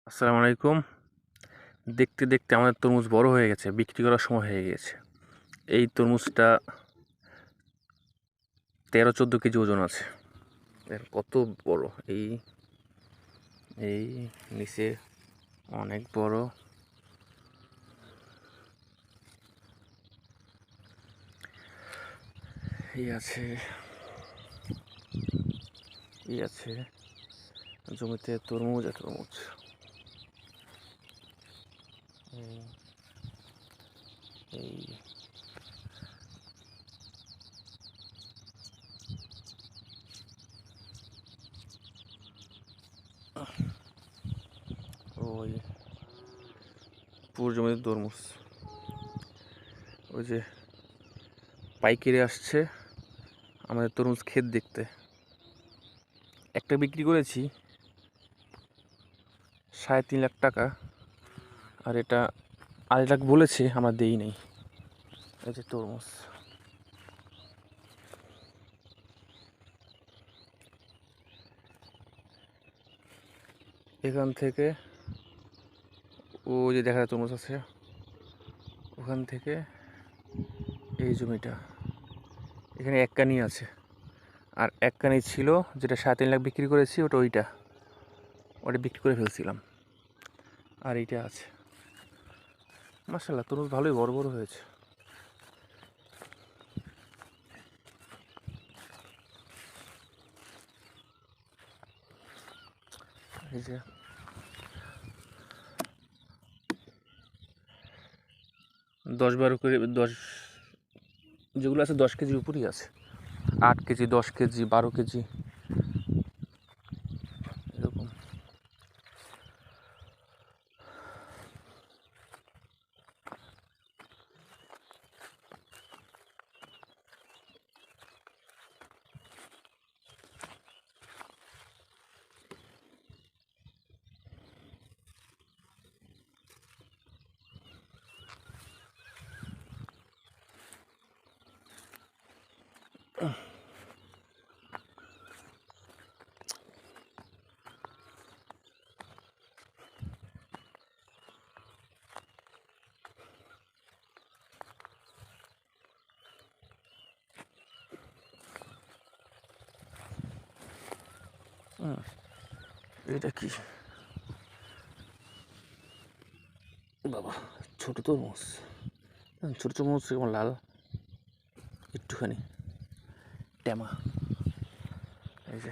আসসালামু আলাইকুম। দেখতে দেখতে আমাদের তরমুজ বড় হয়ে গেছে, বিক্রি করার সময় হয়ে গেছে। এই তরমুজটা 13-14 কেজি ওজন আছে। কত বড়! এই এই নিচে অনেক বড়। এই আছে এই আছে জমিতে তরমুজ আর তরমুজ। এই ওই পুরো জমিতে তরমুজ। ওই যে পাইকারি আসছে আমাদের তরমুজ ক্ষেত দেখতে। একটা বিক্রি করেছি 3.5 লাখ টাকা, আর এটা 2.5 লাখ বলেছে, আমরা দেই নাই। এই যে তরমুজ, এখান থেকে ও যে দেখা যায় তরমুজ আছে, ওখান থেকে এই জমিটা, এখানে এক কানি আছে, আর এক কানি ছিল যেটা 3.5 লাখ বিক্রি করেছি, ওটা বিক্রি করে ফেলছিলাম। আর এইটা আছে। মাশাআল্লাহ, তরমুজ ভালোই বড় বড় হয়েছে। এই যে 10-12 করে 10 যেগুলো আছে 10 কেজির উপরেই আছে। 8 কেজি, 10 কেজি, 12 কেজি এরকম। এটা কি বাবা! ছোট তরমুজ, ছোট তরমুজ কেমন লাল, একটুখানি টেমা। এই যে